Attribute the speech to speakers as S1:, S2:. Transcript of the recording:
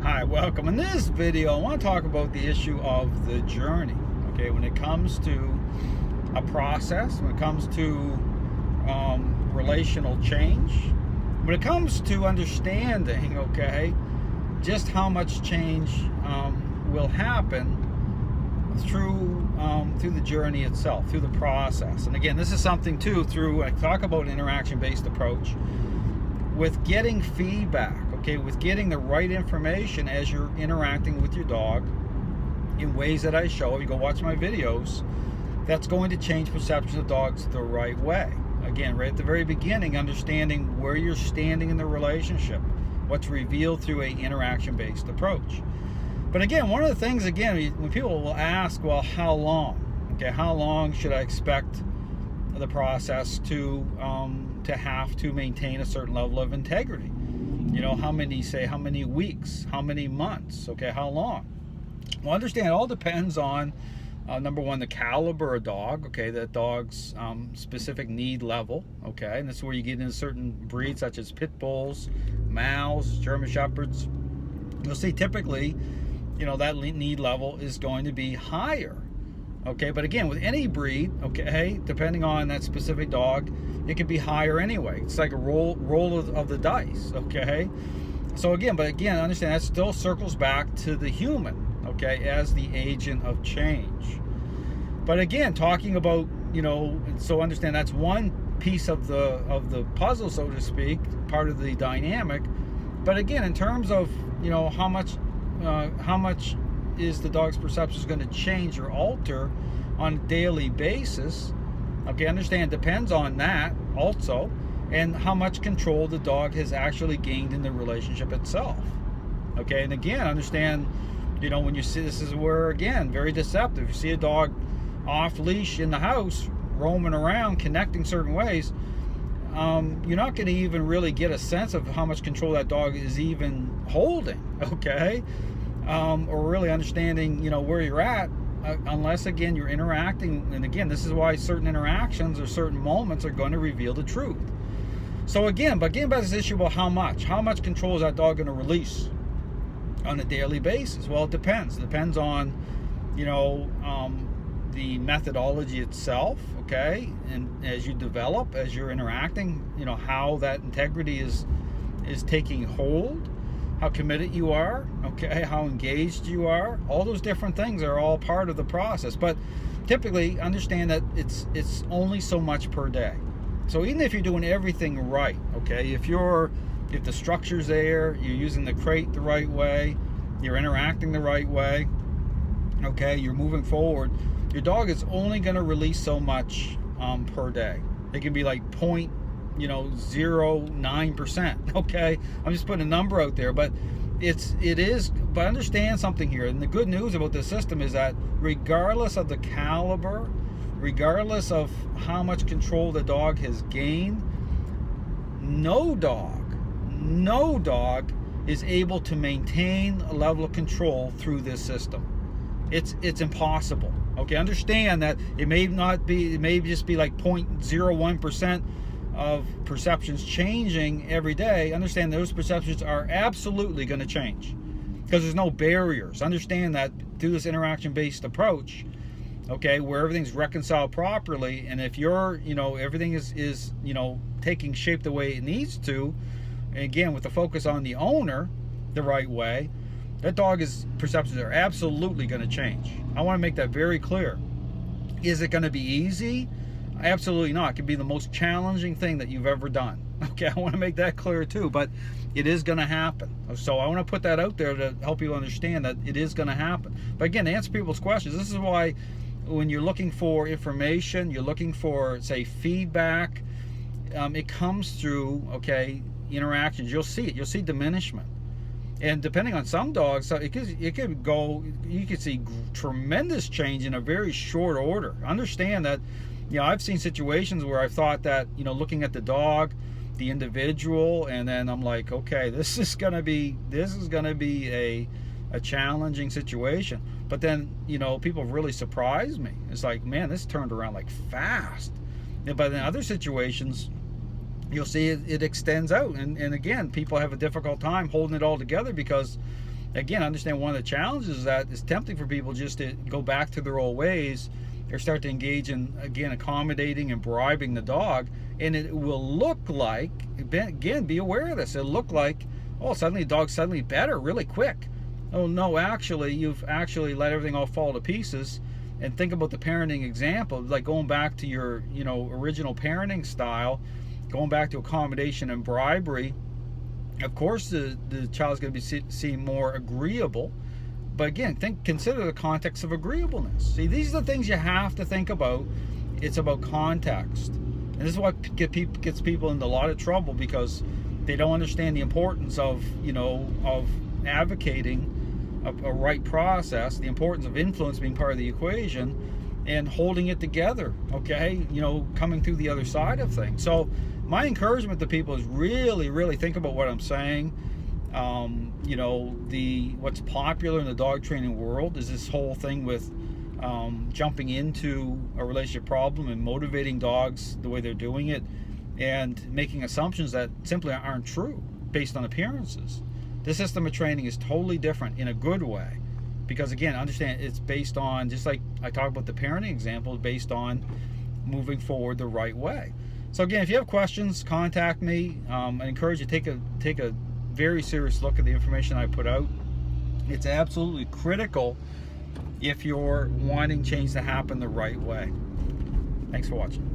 S1: Hi, welcome. In this video, I want to talk about the issue of the journey. Okay, when it comes to a process, when it comes to relational change, when it comes to understanding, okay, just how much change will happen through the journey itself, through the process. And again, this is something too through, I talk about an interaction-based approach with getting feedback, okay, with getting the right information as you're interacting with your dog in ways that I show. You go watch my videos. That's going to change perception of dogs the right way. Again, right at the very beginning, understanding where you're standing in the relationship, what's revealed through a interaction-based approach. But again, one of the things, again, when people will ask, well, how long? Okay, how long should I expect the process to have to maintain a certain level of integrity? You know, how many weeks, how many months, okay, how long? Well, understand, it all depends on number one, the caliber of dog, okay, that dog's specific need level, okay, and this is where you get into certain breeds such as pit bulls, Mals, German Shepherds. You'll see typically, you know, that need level is going to be higher. Okay, but again, with any breed, okay, depending on that specific dog, it can be higher anyway. It's like a roll of the dice, okay? So again, understand that still circles back to the human, okay, as the agent of change. But again, talking about, you know, so understand that's one piece of the puzzle, so to speak, part of the dynamic. But again, in terms of, you know, how much is the dog's perception going to change or alter on a daily basis, okay, understand, depends on that also, and how much control the dog has actually gained in the relationship itself. Okay, and again, understand, you know, when you see, this is where, again, very deceptive. You see a dog off leash in the house, roaming around, connecting certain ways, you're not going to even really get a sense of how much control that dog is even holding, okay? Or really understanding, you know, where you're at, unless, again, you're interacting. And again, this is why certain interactions or certain moments are going to reveal the truth. So again, but getting back to this issue about how much control is that dog going to release on a daily basis? Well, it depends. It depends on, you know, the methodology itself, okay, and as you develop, as you're interacting, you know, how that integrity is taking hold, how committed you are, okay, how engaged you are. All those different things are all part of the process. But typically, understand that it's only so much per day. So even if you're doing everything right, okay, if the structure's there, you're using the crate the right way, you're interacting the right way, okay, you're moving forward, your dog is only going to release so much per day. It can be like 0.09%, okay? I'm just putting a number out there, but but understand something here. And the good news about this system is that regardless of the caliber, regardless of how much control the dog has gained, no dog is able to maintain a level of control through this system. It's impossible. Okay, understand that it may just be like 0.01% of perceptions changing every day. Understand those perceptions are absolutely going to change because there's no barriers. Understand that through this interaction-based approach, okay, where everything's reconciled properly, and if you're, you know, everything is you know, taking shape the way it needs to, again, with the focus on the owner the right way, that dog's perceptions are absolutely going to change. I want to make that very clear. Is it going to be easy? Absolutely not. It could be the most challenging thing that you've ever done. Okay, I want to make that clear too, but it is going to happen. So I want to put that out there to help you understand that it is going to happen. But again, to answer people's questions, this is why when you're looking for information, you're looking for, say, feedback, it comes through, okay, interactions. You'll see it. You'll see diminishment. And depending on some dogs, so it could go, you could see tremendous change in a very short order. Understand that, you know, I've seen situations where I thought that, you know, looking at the dog, the individual, and then I'm like, okay, this is gonna be a challenging situation. But then, you know, people have really surprised me. It's like, man, this turned around like fast. But in other situations, you'll see it extends out, and again, people have a difficult time holding it all together because Again, understand one of the challenges is that it's tempting for people just to go back to their old ways or start to engage in, again, accommodating and bribing the dog. And it will look like, again, be aware of this, it'll look like, oh, suddenly the dog's suddenly better really quick. Oh no, actually, you've actually let everything all fall to pieces. And think about the parenting example, like going back to your, original parenting style, going back to accommodation and bribery. Of course, the child's going to be seen more agreeable, but again, consider the context of agreeableness. See, these are the things you have to think about. It's about context, and this is what gets people into a lot of trouble, because they don't understand the importance of advocating a right process, the importance of influence being part of the equation, and holding it together, okay? Coming through the other side of things. So my encouragement to people is really think about what I'm saying. What's popular in the dog training world is this whole thing with jumping into a relationship problem and motivating dogs the way they're doing it, and making assumptions that simply aren't true based on appearances. This system of training is totally different in a good way, because again, understand it's based on, just like I talked about the parenting example, based on moving forward the right way. So again, if you have questions, contact me. I encourage you to take a very serious look at the information I put out. It's absolutely critical if you're wanting change to happen the right way. Thanks for watching.